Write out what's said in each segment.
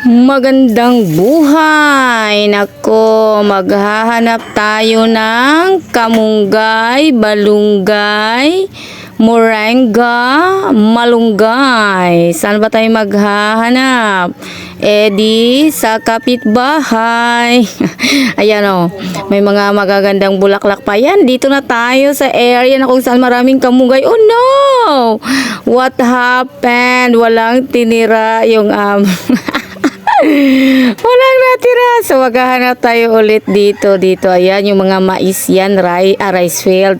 Magandang buhay! Nako, maghahanap tayo ng kamunggay, balunggay, moringa, malunggay. Saan ba tayo maghahanap? Di sa kapitbahay. Ayan o, may mga magagandang bulaklak pa yan. Dito na tayo sa area na kung saan maraming kamunggay. Oh no! What happened? Walang tinira yung walang natira. So maghahanap tayo ulit dito. Ayan yung mga mais yan, rice field,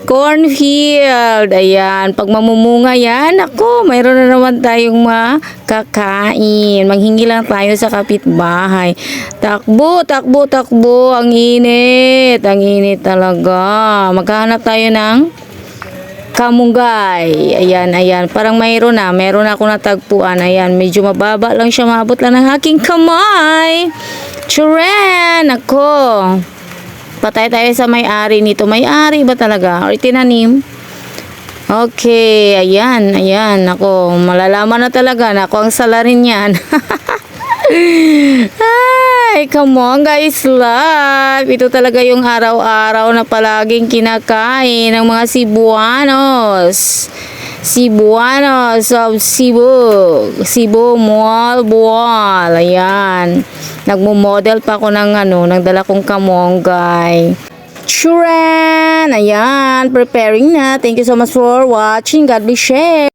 cornfield. Ayan, pag mamumunga yan, ako, mayroon na naman tayong makakain. Manghingi lang tayo sa kapitbahay. Takbo. Ang init talaga. Maghahanap tayo ng kamunggay. Ayan. Parang meron ako natagpuan. Ayan, medyo mababa lang siya. Maabot lang ng aking kamay. Churen! Ako. Patay tayo sa may-ari nito. May-ari ba talaga? Or tinanim? Okay. Ayan. Ako, malalaman na talaga na ako ang salarin yan. Ay, come on guys, live. Ito talaga yung araw-araw na palaging kinakain ng mga Cebuanos of Cebu Mall Buwal. Ayan, nagmo-model pa ako ng dala kong kamonggay. Churan! Ayan, preparing na. Thank you so much for watching. God bless. Share.